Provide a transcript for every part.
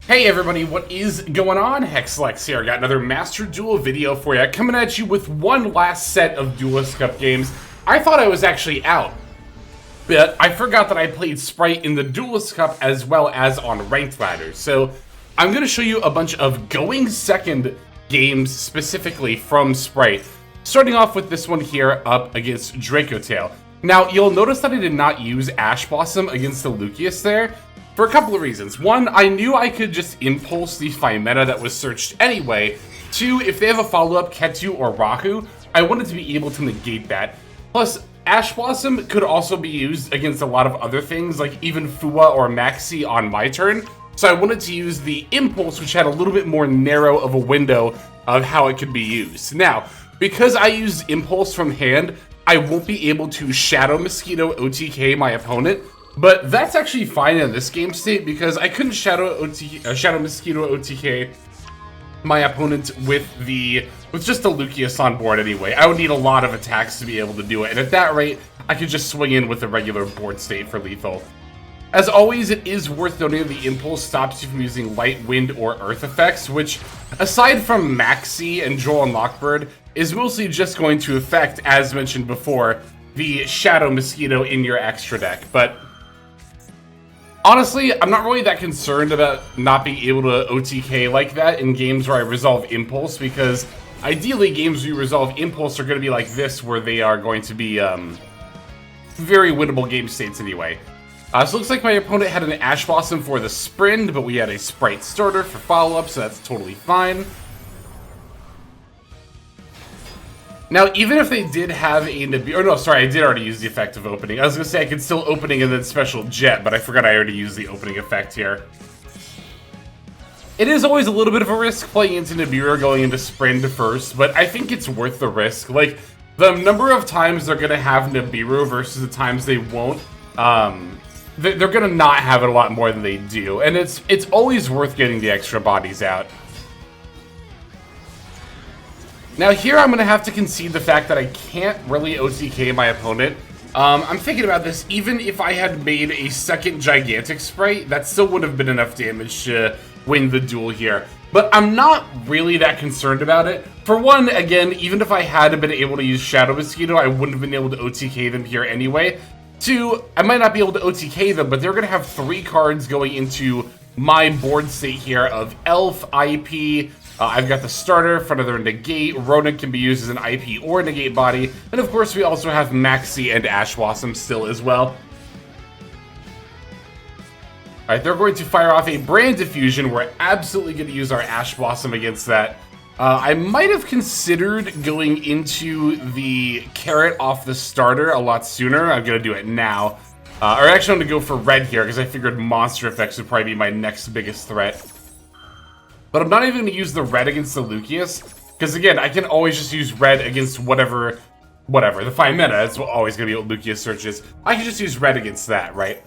Hey everybody, what is going on? Hexlex here. Got another Master Duel video for you, coming at you with one last set of Duelist Cup games. I thought I was actually out, but I forgot that I played Spright in the Duelist Cup as well as on Ranked Ladders. So I'm going to show you a bunch of going second games specifically from Spright. Starting off with this one here up against Dracotail. Now, you'll notice that I did not use Ash Blossom against the Lucius there, for a couple of reasons. One, I knew I could just impulse the Phimeta that was searched anyway. Two, if they have a follow-up, Ketu or Rahu, I wanted to be able to negate that. Plus, Ash Blossom could also be used against a lot of other things, like even Fua or Maxi on my turn. So I wanted to use the Impulse, which had a little bit more narrow of a window of how it could be used. Now, because I used Impulse from hand, I won't be able to Shadow Mosquito OTK my opponent. But that's actually fine in this game state because I couldn't Shadow Mosquito OTK my opponent with just the Lucius on board anyway. I would need a lot of attacks to be able to do it, and at that rate, I could just swing in with a regular board state for lethal. As always, it is worth noting that the Impulse stops you from using Light, Wind, or Earth effects, which, aside from Maxi and Joel and Lockbird, is mostly just going to affect, as mentioned before, the Shadow Mosquito in your extra deck. But honestly, I'm not really that concerned about not being able to OTK like that in games where I resolve Impulse, because ideally games where you resolve Impulse are going to be like this, where they are going to be very winnable game states anyway. So it looks like my opponent had an Ash Blossom for the Sprint, but we had a Spright starter for follow-up, so that's totally fine. Now, even if they did have a Nibiru, or no, sorry, I did already use the effect of opening. I was going to say I could still opening and then special jet, but I forgot I already used the opening effect here. It is always a little bit of a risk playing into Nibiru going into Sprint first, but I think it's worth the risk. Like, the number of times they're going to have Nibiru versus the times they won't, they're going to not have it a lot more than they do, and it's always worth getting the extra bodies out. Now here I'm going to have to concede the fact that I can't really OTK my opponent. I'm thinking about this, even if I had made a second Gigantic Spright, that still would have been enough damage to win the duel here. But I'm not really that concerned about it. For one, again, even if I had been able to use Shadow Mosquito, I wouldn't have been able to OTK them here anyway. Two, I might not be able to OTK them, but they're going to have 3 cards going into my board state here of Elf, IP. I've got the starter, front of their negate. Ronan can be used as an IP or negate body. And of course, we also have Maxi and Ash Blossom still as well. Alright, they're going to fire off a Brand Diffusion. We're absolutely going to use our Ash Blossom against that. I might have considered going into the Carrot off the starter a lot sooner. I'm going to do it now. Or actually, I'm going to go for red here because I figured monster effects would probably be my next biggest threat. But I'm not even going to use the red against the Lucius, because again, I can always just use red against whatever, the Phimeta, that's always going to be what Lucius searches. I can just use red against that, right?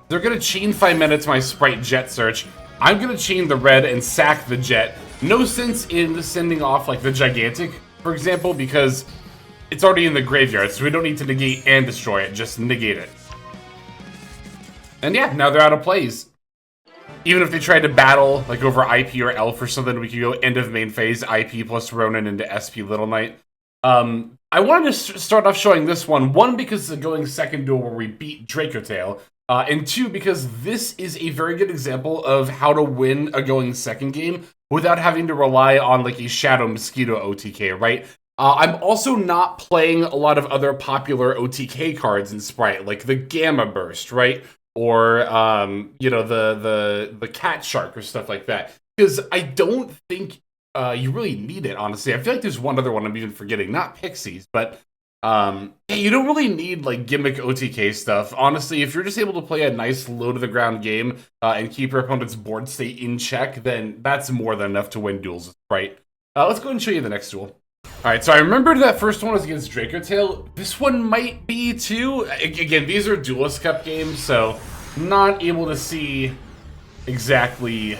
They're going to chain Phimeta to my Spright Jet search. I'm going to chain the red and sack the Jet. No sense in sending off like the Gigantic, for example, because it's already in the graveyard, so we don't need to negate and destroy it, just negate it. And yeah, now they're out of plays. Even if they tried to battle, like over IP or Elf or something, we could go end of main phase, IP plus Ronan into SP Little Knight. I wanted to start off showing this one, because it's a going second duel where we beat Dracotail, and 2, because this is a very good example of how to win a going second game without having to rely on like a Shadow Mosquito OTK, right? I'm also not playing a lot of other popular OTK cards in Spright, like the Gamma Burst, right? Or, you know, the Cat Shark or stuff like that. Because I don't think you really need it, honestly. I feel like there's one other one I'm even forgetting. Not Pixies, but you don't really need, like, gimmick OTK stuff. Honestly, if you're just able to play a nice low-to-the-ground game and keep your opponent's board state in check, then that's more than enough to win duels, right? Let's go ahead and show you the next duel. Alright, so I remembered that first one was against Dracotail. This one might be too. Again, these are Duelist Cup games, so not able to see exactly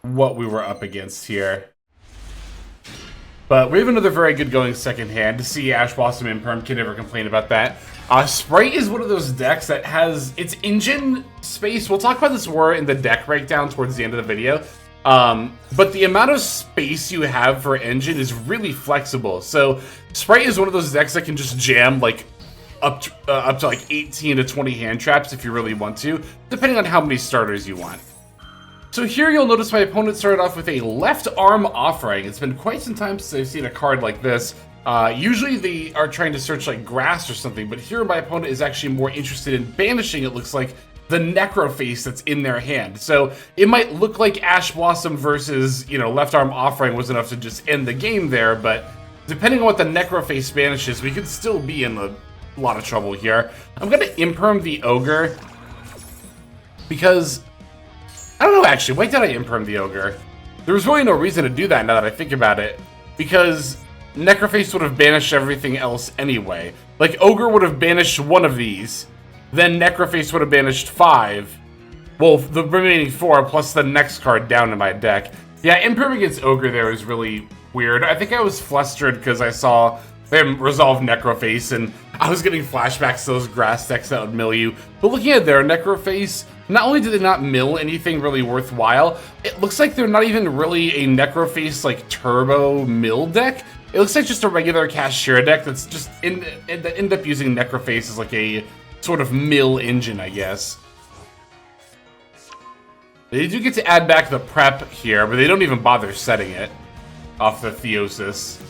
what we were up against here. But we have another very good going second hand. To see Ash Blossom Imperm, can never complain about that. Spright is one of those decks that has its engine space. We'll talk about this more in the deck breakdown towards the end of the video. But the amount of space you have for engine is really flexible. So Spright is one of those decks that can just jam like up to like 18 to 20 hand traps if you really want to, depending on how many starters you want. So here you'll notice my opponent started off with a left arm offering. It's been quite some time since I've seen a card like this. Usually they are trying to search like grass or something, but here my opponent is actually more interested in banishing, it looks like, the Necroface that's in their hand. So it might look like Ash Blossom versus, you know, left arm offering was enough to just end the game there, but depending on what the Necroface banishes, we could still be in a lot of trouble here. I'm gonna imperm the Ogre because I don't know actually, why did I imperm the Ogre? There was really no reason to do that now that I think about it, because Necroface would have banished everything else anyway. Like, Ogre would have banished one of these, then Necroface would have banished 5. Well, the remaining 4 plus the next card down in my deck. Yeah, imperm against Ogre there is really weird. I think I was flustered because I saw them resolve Necroface, and I was getting flashbacks to those grass decks that would mill you. But looking at their Necroface, not only do they not mill anything really worthwhile, it looks like they're not even really a Necroface, like, turbo mill deck. It looks like just a regular Kashtira deck that's just end up using Necroface as like a sort of mill engine, I guess. They do get to add back the prep here, but they don't even bother setting it off the Theosis.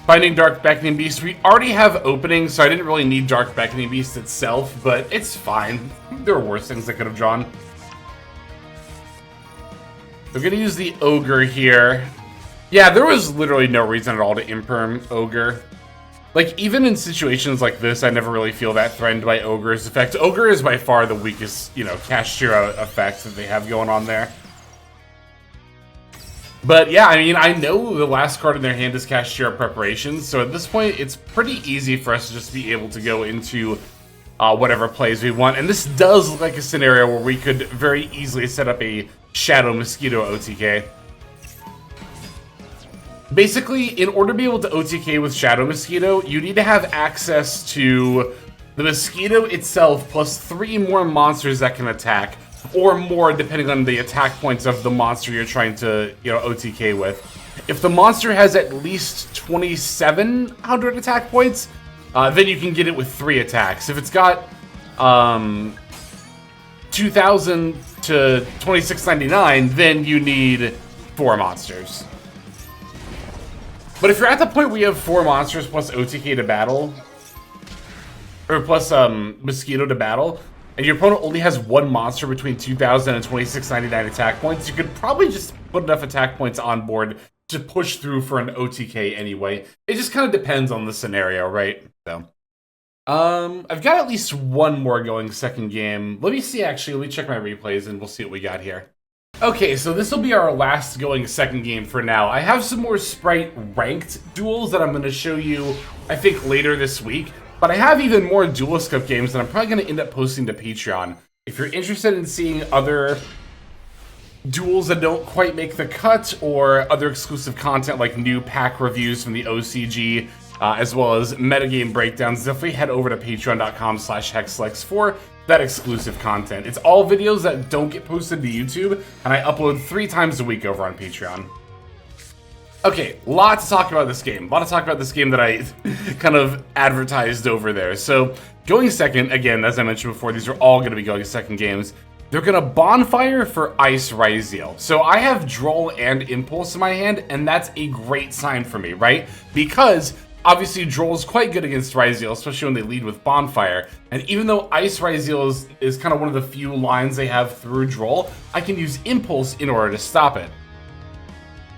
Finding Dark Beckoning Beast. We already have openings, so I didn't really need Dark Beckoning Beast itself, but it's fine. There are worse things I could have drawn. We're gonna use the Ogre here. Yeah, there was literally no reason at all to imperm Ogre. Like, even in situations like this, I never really feel that threatened by Ogre's effect. Ogre is by far the weakest, you know, Kashtira effect that they have going on there. But yeah, I mean, I know the last card in their hand is Kashtira Preparations, so at this point, it's pretty easy for us to just be able to go into whatever plays we want. And this does look like a scenario where we could very easily set up a Shadow Mosquito OTK. Basically, in order to be able to OTK with Shadow Mosquito, you need to have access to the Mosquito itself plus 3 more monsters that can attack, or more depending on the attack points of the monster you're trying to, you know, OTK with. If the monster has at least 2,700 attack points, then you can get it with 3 attacks. If it's got 2,000 to 2,699, then you need 4 monsters. But if you're at the point where you have 4 monsters plus OTK to battle, or plus Mosquito to battle, and your opponent only has 1 monster between 2,000 and 2,699 attack points, you could probably just put enough attack points on board to push through for an OTK anyway. It just kind of depends on the scenario, right? So, I've got at least 1 more going second game. Let me see, actually, let me check my replays and we'll see what we got here. Okay, so this will be our last going second game for now. I have some more Spright ranked duels that I'm going to show you, I think, later this week. But I have even more Duelist Cup games that I'm probably going to end up posting to Patreon. If you're interested in seeing other duels that don't quite make the cut, or other exclusive content like new pack reviews from the OCG, as well as metagame breakdowns, definitely head over to patreon.com/hexlex for that exclusive content. It's all videos that don't get posted to YouTube, and I upload 3 times a week over on Patreon. Okay, lot to talk about this game. A lot to talk about this game that I kind of advertised over there. So, going second, again, as I mentioned before, these are all going to be going second games. They're going to Bonfire for Ice Ryzeal. So I have Droll and Impulse in my hand, and that's a great sign for me, right? Because obviously, Droll is quite good against Ryzeal, especially when they lead with Bonfire. And even though Ice Ryzeal is kind of one of the few lines they have through Droll, I can use Impulse in order to stop it.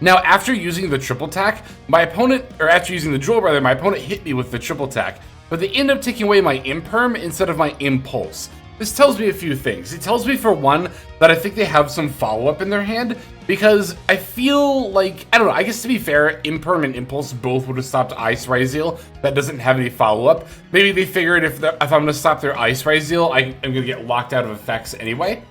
Now, after using the triple attack, my opponent, or after using the Droll rather, my opponent hit me with the triple attack, but they end up taking away my Imperm instead of my Impulse. This tells me a few things. It tells me, for one, that I think they have some follow-up in their hand, because I feel like, I don't know, I guess to be fair, Imperm and Impulse both would have stopped Ice Ryzeal. That doesn't have any follow-up. Maybe they figured if I'm going to stop their Ice Ryzeal, I'm going to get locked out of effects anyway.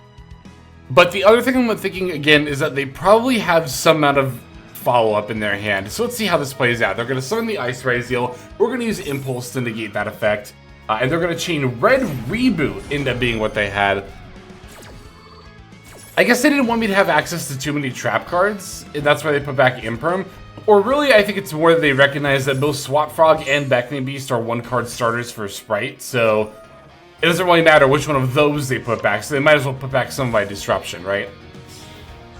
But the other thing I'm thinking, again, is that they probably have some amount of follow-up in their hand. So let's see how this plays out. They're going to summon the Ice Ryzeal. We're going to use Impulse to negate that effect. And they're going to chain Red Reboot into being what they had. I guess they didn't want me to have access to too many trap cards, and that's why they put back Imperm. Or really, I think it's more that they recognize that both Swap Frog and Beckoning Beast are one-card starters for Spright, so it doesn't really matter which one of those they put back, so they might as well put back some by Disruption, right?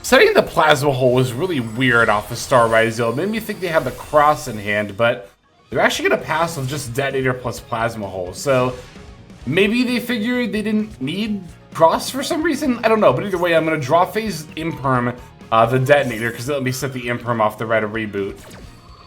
Setting the Plasma Hole was really weird off the Star Ryzeal. It made me think they had the Cross in hand, but they're actually going to pass with just Detonator plus Plasma Hole, so maybe they figured they didn't need Cross for some reason? I don't know, but either way, I'm going to draw phase Imperm the Detonator, because it let me set the Imperm off the Red Reboot.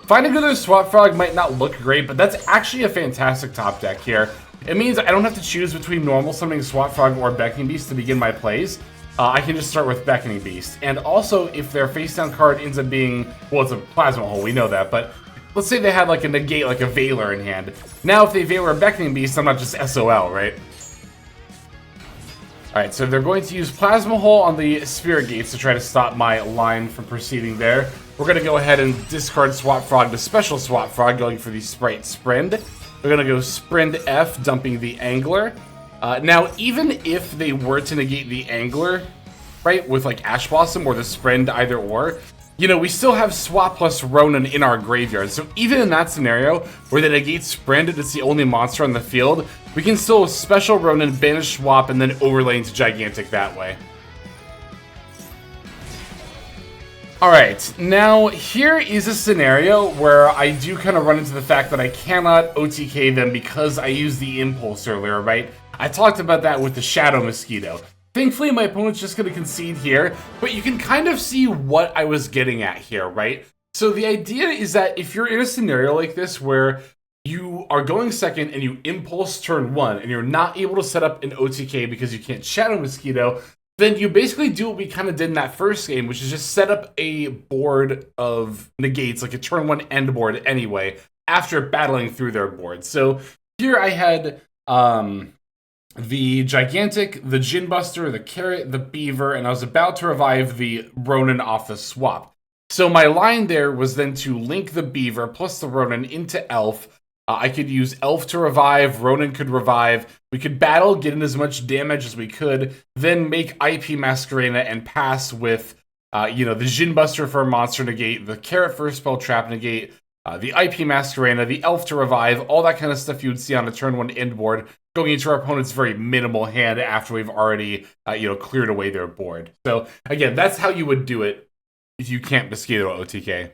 Finding another Swap Frog might not look great, but that's actually a fantastic top deck here. It means I don't have to choose between normal summoning Swap Frog or Beckoning Beast to begin my plays. I can just start with Beckoning Beast. And also, if their face down card ends up being, well, it's a Plasma Hole, we know that, but let's say they had like a negate, like a Veiler in hand. Now, if they Veiler a Beckoning Beast, I'm not just SOL, right? Alright, so they're going to use Plasma Hole on the Spirit Gates to try to stop my line from proceeding there. We're going to go ahead and discard Swap Frog to Special Swap Frog, going for the Spright Sprint. We're going to go Sprint F, dumping the Angler. Now, even if they were to negate the Angler, right, with like Ash Blossom or the Sprint, either or, you know, we still have Swap plus Ronin in our graveyard. So even in that scenario, where they negate Sprint and it's the only monster on the field, we can still Special Ronin, banish Swap, and then overlay into Gigantic that way. Alright, now here is a scenario where I do kind of run into the fact that I cannot OTK them because I used the Impulse earlier, right? I talked about that with the Shadow Mosquito. Thankfully, my opponent's just going to concede here, but you can kind of see what I was getting at here, right? So the idea is that if you're in a scenario like this where you are going second and you Impulse turn 1 and you're not able to set up an OTK because you can't Shadow Mosquito, then you basically do what we kind of did in that first game, which is just set up a board of negates, like a turn 1 end board anyway, after battling through their board. So here I had the Gigantic, the Djinn Buster, the Carrot, the Beaver, and I was about to revive the Ronin off the swap. So my line there was then to link the Beaver plus the Ronin into Elf. I could use Elf to revive, Ronin could revive, we could battle, get in as much damage as we could, then make IP Masquerena and pass with, you know, the Djinn Buster for a monster negate, the Carrot for a spell trap negate, the IP Masquerena, the Elf to revive, all that kind of stuff you would see on a turn 1 end board, going into our opponent's very minimal hand after we've already, you know, cleared away their board. So, again, that's how you would do it if you can't Mosquito OTK.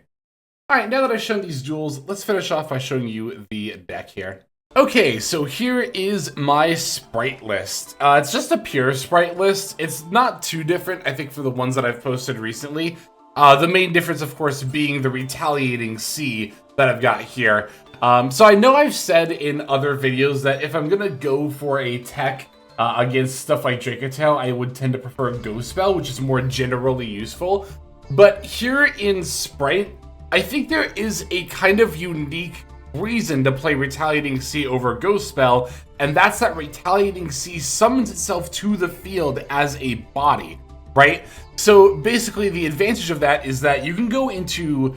Alright, now that I've shown these duels, let's finish off by showing you the deck here. Okay, so here is my Spright list. It's just a pure Spright list. It's not too different, I think, for the ones that I've posted recently. The main difference, of course, being the Retaliating C that I've got here. So I know I've said in other videos that if I'm going to go for a tech against stuff like Dracotail, I would tend to prefer Ghost Spell, which is more generally useful. But here in Spright, I think there is a kind of unique reason to play Retaliating C over Ghost Spell, and that's that Retaliating C summons itself to the field as a body, right? So basically the advantage of that is that you can go into,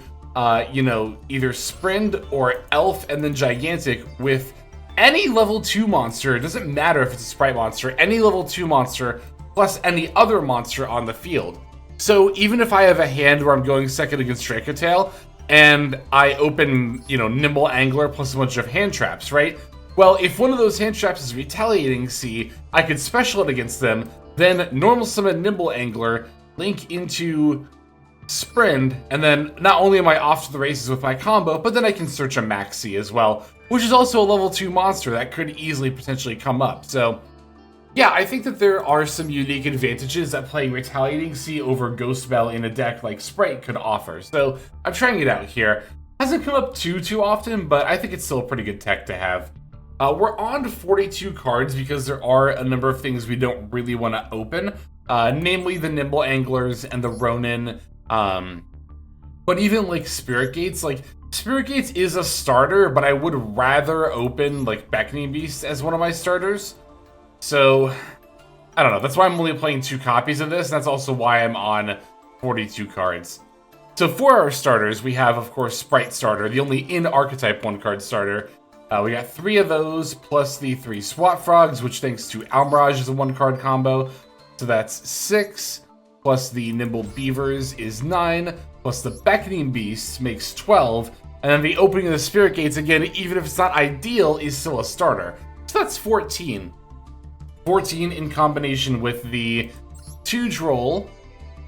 you know, either Sprint or Elf and then Gigantic with any level 2 monster. It doesn't matter if it's a Spright monster, any level 2 monster plus any other monster on the field. So even if I have a hand where I'm going second against Dracotail, and I open, you know, Nimble Angler plus a bunch of hand traps, right? Well, if one of those hand traps is Retaliating C, I could special it against them, then normal summon Nimble Angler, link into Sprint, and then not only am I off to the races with my combo, but then I can search a Max C as well, which is also a level 2 monster that could easily potentially come up. So yeah, I think that there are some unique advantages that playing Retaliating C over Ghost Spell in a deck like Spright could offer. So I'm trying it out here. Hasn't come up too often, but I think it's still a pretty good tech to have. We're on to 42 cards because there are a number of things we don't really want to open, namely the Nimble Anglers and the Ronin. But even like Spirit Gates is a starter, but I would rather open like Beckoning Beast as one of my starters. So, I don't know. That's why I'm only playing 2 copies of this. That's also why I'm on 42 cards. So for our starters, we have, of course, Spright Starter, the only in-archetype 1-card starter. We got 3 of those, plus the 3 SWAT Frogs, which thanks to Almirage is a 1-card combo. So that's 6, plus the Nimble Beavers is 9, plus the Beckoning Beast makes 12, and then the opening of the Spirit Gates, again, even if it's not ideal, is still a starter. So that's 14. 14 in combination with the 2 Droll,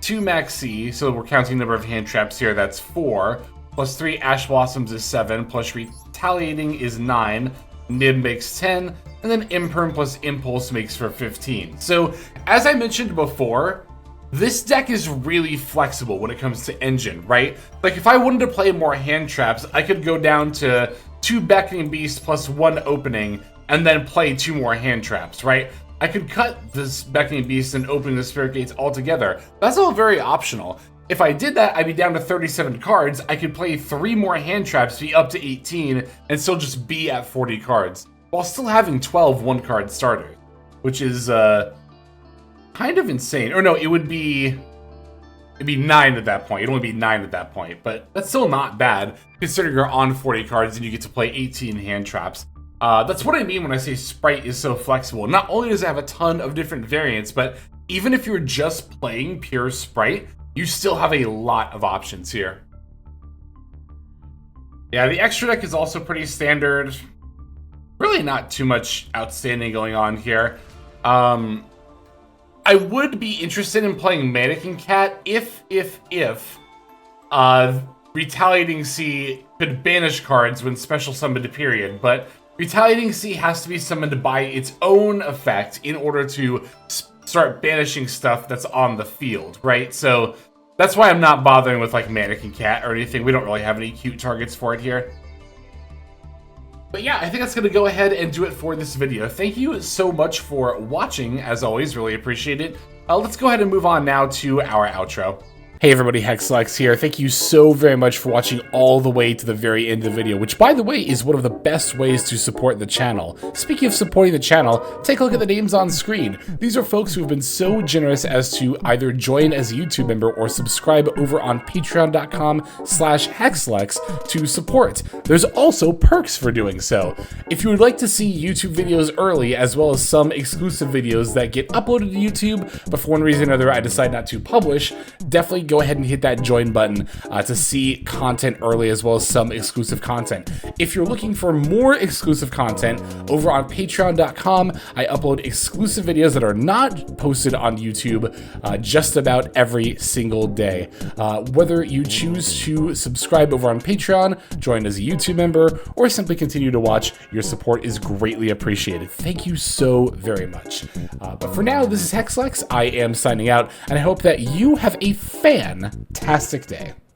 2 Maxi, so we're counting number of hand traps here, that's 4, plus 3 Ash Blossoms is 7, plus Retaliating is 9, Nib makes 10, and then Imperm plus Impulse makes for 15. So, as I mentioned before, this deck is really flexible when it comes to engine, right? Like, if I wanted to play more hand traps, I could go down to 2 Beckoning Beasts plus 1 opening, and then play 2 more hand traps, right? I could cut this Beckoning Beast and open the Spirit Gates altogether. That's all very optional. If I did that, I'd be down to 37 cards. I could play 3 more hand traps, be up to 18, and still just be at 40 cards, while still having 12 1-card starters, which is kind of insane. Or no, it'd be 9 at that point. It'd only be 9 at that point, but that's still not bad, considering you're on 40 cards and you get to play 18 hand traps. That's what I mean when I say Spright is so flexible. Not only does it have a ton of different variants, but even if you're just playing pure Spright, you still have a lot of options here. Yeah, the extra deck is also pretty standard. Really not too much outstanding going on here. I would be interested in playing Mannequin Cat if Retaliating Sea could banish cards when special summoned to period, but Retaliating Sea has to be summoned by its own effect in order to start banishing stuff that's on the field, right? So that's why I'm not bothering with like Mannequin Cat or anything. We don't really have any cute targets for it here. But yeah, I think that's going to go ahead and do it for this video. Thank you so much for watching, as always. Really appreciate it. Let's go ahead and move on now to our outro. Hey everybody, Hexlex here. Thank you so very much for watching all the way to the very end of the video, which by the way is one of the best ways to support the channel. Speaking of supporting the channel, take a look at the names on screen. These are folks who have been so generous as to either join as a YouTube member or subscribe over on patreon.com/Hexlex to support. There's also perks for doing so. If you would like to see YouTube videos early, as well as some exclusive videos that get uploaded to YouTube, but for one reason or another I decide not to publish, definitely go ahead and hit that join button to see content early, as well as some exclusive content. If you're looking for more exclusive content, over on patreon.com, I upload exclusive videos that are not posted on YouTube just about every single day. Whether you choose to subscribe over on Patreon, join as a YouTube member, or simply continue to watch, your support is greatly appreciated. Thank you so very much. But for now, this is Hexlex. I am signing out, and I hope that you have a fantastic day.